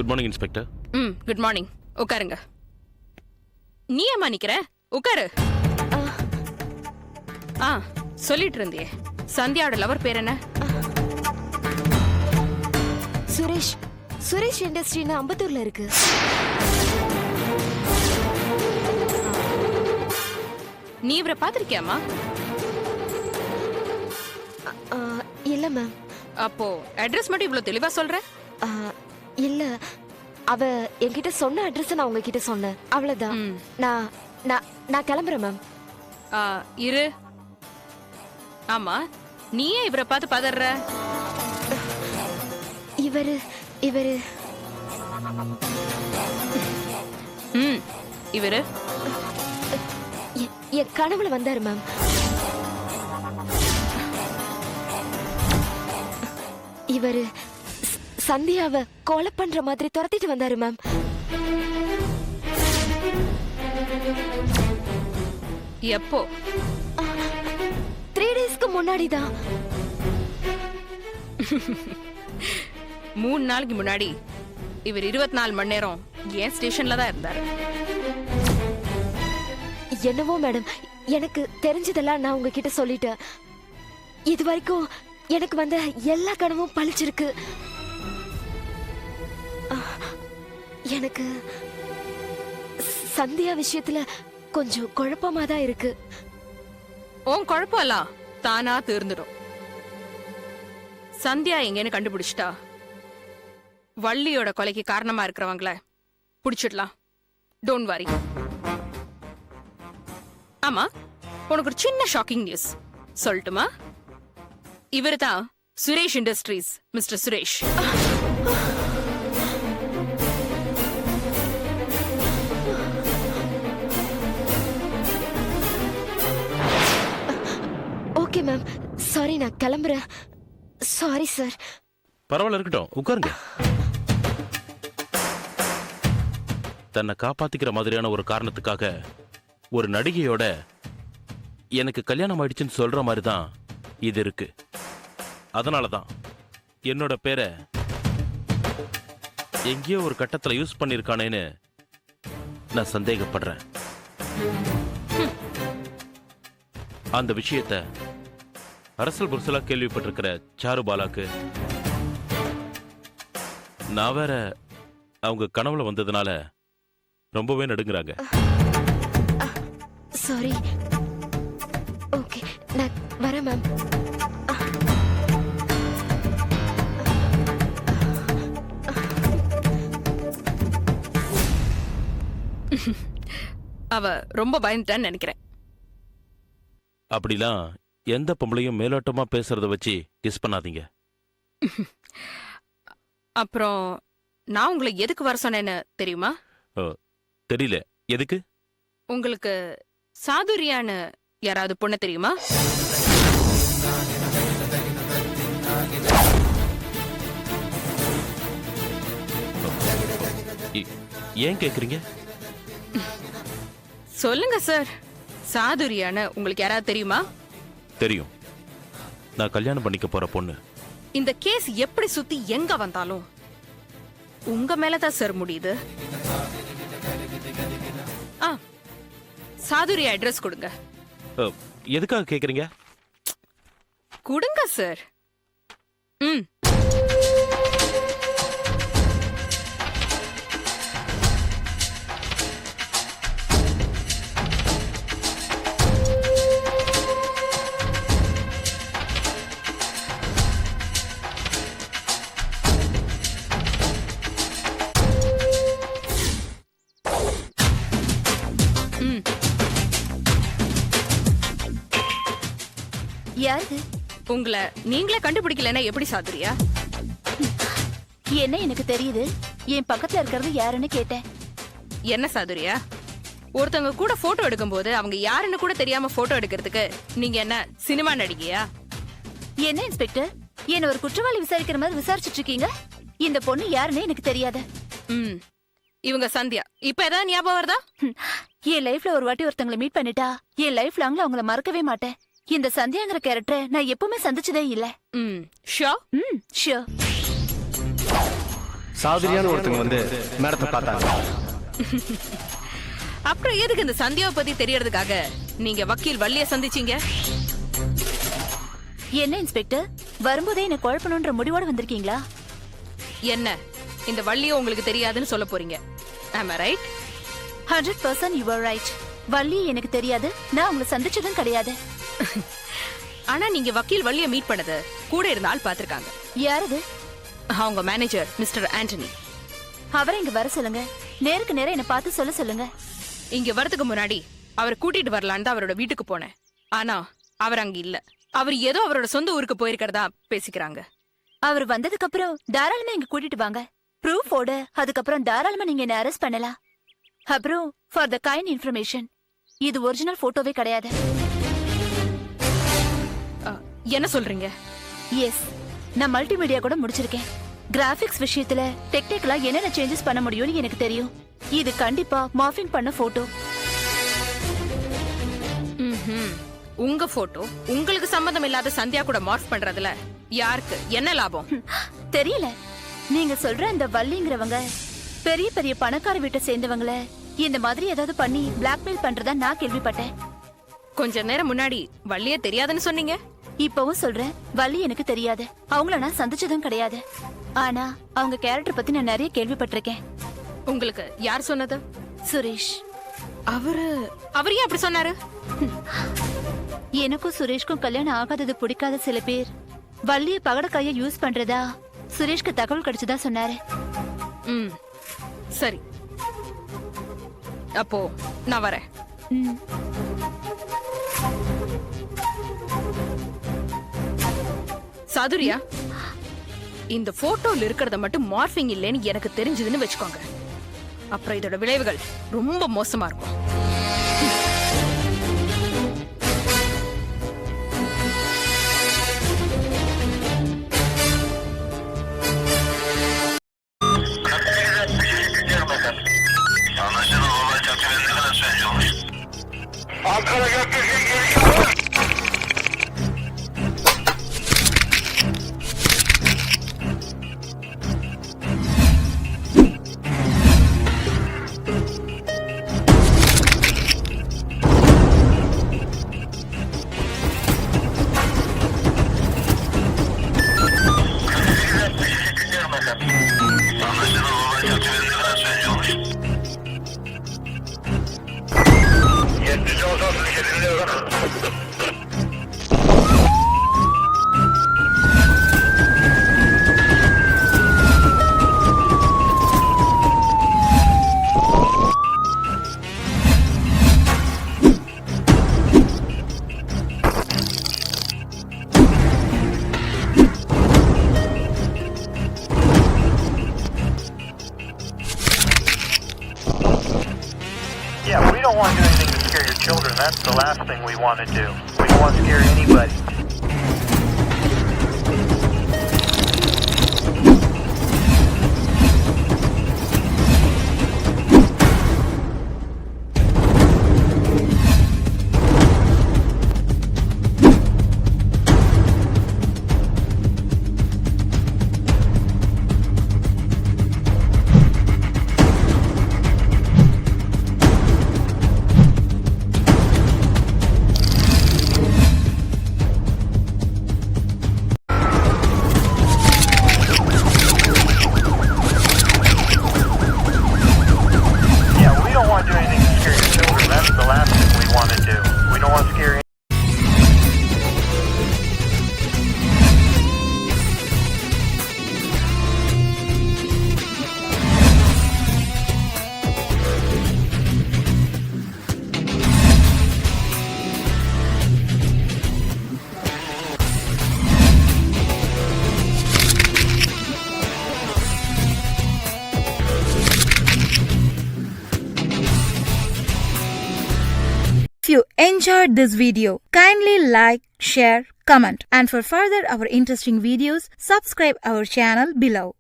Good morning inspector. Good morning. உட்காருங்க. நீ ஏமா நிக்கிற? உட்காரு. சொல்லிட்டு இருந்தியே, சந்தியாவோட லவர் பேர் என்ன? சுரேஷ். சுரேஷ் இண்டஸ்ட்ரின்னு அம்பத்தூர்ல இருக்கு. நீ இவரை பாத்திருக்கியாமா? இல்ல மேம். அப்போ அட்ரஸ் மட்டும் இவ்வளவு தெளிவா சொல்ற? இல்ல, அவ என்கிட்ட சொன்ன அட்ரஸ் நான் உங்ககிட்ட சொன்னேன், அவ்வளவுதான். நான் நான் நான் கிளம்புறேன் மேம். இரு. ஆமா, நீயே இவரை பார்த்து பதற? இவரு இவரு இவரு என் கனவுல வந்தாரு மேம். இவரு சந்தியாவை கொலை பண்ற மாதிரி துரத்திட்டு வந்தாரு மேம். எப்போ? 3 டேஸ்க்கு முன்னாடிதான். 3 நாளைக்கு முன்னாடி இவர் 24 மணி நேரம் ஏன் ஸ்டேஷன்ல தான் இருந்தாரு. என்னவோ மேடம், எனக்கு தெரிஞ்சதெல்லாம் நான் உங்ககிட்ட சொல்லிட்டேன். இது வரைக்கும் எனக்கு வந்த எல்லா கனவும் பழிச்சிருக்கு. எனக்கு சந்தியா விஷயத்துல கொஞ்சம் குழப்பமா தான் இருக்கு. உன் குழப்பம்லாம் தானா தீர்ந்துடும். சந்தியா எங்கன்னு கண்டுபிடிச்சிட்டா வள்ளியோட கொலைக்கு காரணமா இருக்கிறவங்கள புடிச்சிடலாம். Don't worry. ஆமா, உனக்கு ஒரு சின்ன ஷாக்கிங் நியூஸ் சொல்லட்டுமா? இவரு தான் Suresh industries mister Suresh. Okay ma'am, sorry, நான் கிளம்புறேன். Sorry sir. பரவாயில்ல, இருக்கட்டும், உட்காருங்க. தன்னை காப்பாத்திக்கிற மாதிரியான ஒரு காரணத்துக்காக ஒரு நடிகையோட எனக்கு கல்யாணம் ஆயிடுச்சுன்னு சொல்ற மாதிரி தான் இது இருக்கு. அதனாலதான் என்னோட பேரை எங்கேயோ ஒரு கட்டத்துல யூஸ் பண்ணிருக்கானேன்னு நான் சந்தேகப்படுறேன். அந்த விஷயத்த அரசல் புரசலா கேள்விப்பட்டிருக்கிற சாருபாலாக்கு நான் வேற அவங்க கனவுல வந்ததுனால ரொம்பவே நடுங்குறாங்க. சாரி. ஓகே, நான் வரேன் மேம். அவ ரொம்ப பயந்துட்டான்னு நினைக்கிறேன். அப்படிலாம் எந்த பொம்பளையும் மேலோட்டமா பேசுறத வச்சு கிஸ் பண்ணாதீங்க. அப்புறம் நான் உங்களை எதுக்கு வர சொன்னேன்னு தெரியுமா? தெரியல, எதுக்கு? உங்களுக்கு சாதுரியான்னு யாராவது பொண்ணு தெரியுமா? ஏன் கேக்குறீங்க? சொல்லுங்க சார், சாதுரியான்னு உங்களுக்கு யாராவது தெரியுமா? தெரியும், நான் கல்யாணம் பண்ணிக்க போற பொண்ணு. இந்த கேஸ் எப்படி சுத்தி எங்க வந்தாலும் உங்க மேலதான் சார் முடியுது. சாதுரியா அட்ரஸ் கொடுங்க. எதுக்காக கேக்குறீங்க? கொடுங்க சார். யாரு? உங்களை நீங்களே கண்டுபிடிக்கலன்னா எப்படி சாதுரியா? என்ன எனக்கு தெரியுது, என் பக்கத்துல இருக்கிறது யாருன்னு கேட்டேன். என்ன சாதுரியா, ஒருத்தவங்க கூட போட்டோ எடுக்கும் போது அவங்க யாருன்னு கூட தெரியாம போட்டோ எடுக்கிறதுக்கு நீங்க என்ன சினிமா நடிகையா? என்ன இன்ஸ்பெக்டர், என்ன ஒரு குற்றவாளி விசாரிக்கிற மாதிரி விசாரிச்சுட்டு இருக்கீங்க? இந்த பொண்ணு யாருன்னு எனக்கு தெரியாத. இவங்க சந்தியா. இப்ப ஏதாவது ஞாபகம் வருதா? என் லைஃப்ல ஒரு வாட்டி ஒருத்தங்களை மீட் பண்ணிட்டா என் லைஃப் லாங்ல அவங்கள மறக்கவே மாட்டேன். இந்த சந்தியாங்கிற கேரக்டரை நான் எப்பவுமே சந்திச்சதே இல்ல. ஷியோர்? ஷியோர். சாதுரியான ஒருத்தங்க வந்து மேடத்தை பார்த்தாங்க. அப்புறம் எதுக்கு இந்த சந்தியாவை பத்தி தெரியறதுக்காக நீங்க வக்கீல் வள்ளிய சந்திச்சீங்க? என்ன இன்ஸ்பெக்டர், வரும்போதே என்ன குழப்பணும்ன்ற முடிவோட வந்திருக்கீங்களா? என்ன இந்த வள்ளிய உங்களுக்கு தெரியாதுன்னு சொல்ல போறீங்க? am I right? 100% you are right. Valli எனக்கு தெரியாது, நான் உங்களை சந்திச்சதும் கிடையாது. ஆனா நீங்க வக்கீல் வள்ளிய மீட் பண்ணது கூட இருந்த ஆள் பாத்திருக்காங்க. யாரது? அவங்க மேனேஜர் மிஸ்டர் ஆண்டனி. அவரை இங்க வர சொல்லுங்க, நேருக்கு நேரம் என்ன பார்த்து சொல்லுங்க. இங்க வரதுக்கு முன்னாடி அவரை கூட்டிட்டு வரலான்னு தான் அவரோட வீட்டுக்கு போனேன். ஆனா அவர் அங்க இல்ல. அவர் ஏதோ அவரோட சொந்த ஊருக்கு போயிருக்கிறதா பேசிக்கிறாங்க. அவர் வந்ததுக்கு அப்புறம் தாராளமா இங்க கூட்டிட்டு வாங்க, ப்ரூஃபோட. அதுக்கப்புறம் தாராளமா நீங்க என்ன அரெஸ்ட் பண்ணலாம். அப்புறம் ஃபார் த கைண்ட் இன்ஃபர்மேஷன், இது ஒரிஜினல் போட்டோவே கிடையாது. என்ன சொல்றீங்க? எஸ், நான் மல்டிமீடியா கூட முடிச்சிருக்கேன். கிராபிக்ஸ் விஷயத்துல டெக்னிக்கலா என்னென்ன சேஞ்சஸ் பண்ண முடியும்னு எனக்கு தெரியும். இது கண்டிப்பா மார்பிங் பண்ண போட்டோ. உங்க போட்டோ உங்களுக்கு சம்பந்தம் இல்லாத சந்தியா கூட மார்ஃப் பண்றதுல யாருக்கு என்ன லாபம்? தெரியல. நீங்க சொல்ற அந்த வள்ளிங்கிறவங்க பெரிய பெரிய பணக்கார வீட்டை சேர்ந்தவங்கள இந்த மாதிரி ஏதாவது பண்ணி பிளாக்மெயில் பண்றதா நான் கேள்விப்பட்டேன். கொஞ்ச நேரம் முன்னாடி வள்ளிய தெரியாதுன்னு சொன்னீங்க. இப்பவும் சொல்றேன், வள்ளி எனக்கு தெரியாது. அவங்கள நான் சந்திச்சதும் கிடையாது. ஆனா அவங்க கேரக்டர் பத்தி நான் நிறைய கேள்விப்பட்டிருக்கேன். உங்களுக்கு யார் சொன்னது? சுரேஷ். அவரு ஏன் அப்படி சொன்னாரு? எனக்கும் சுரேஷ்க்கும் கல்யாணம் ஆகாதது பிடிக்காத சில பேர் வள்ளிய பகடக்காய யூஸ் பண்றதா சுரேஷ்க்கு தகவல் கிடைச்சதா சொன்னாரு. சரி, அப்போ நான் வரேன். சாதுரியா, இந்த போட்டோல இருக்கிறத மட்டும் மார்பிங் இல்லைன்னு எனக்கு தெரிஞ்சதுன்னு வச்சுக்கோங்க. அப்புறம் இதோட விளைவுகள் ரொம்ப மோசமா இருக்கும். Yeah, we don't want to do anything to scare your children. That's the last thing we want to do. We don't want to scare anybody. If you enjoyed this video, kindly like, share, comment, and for further our interesting videos, subscribe our channel below.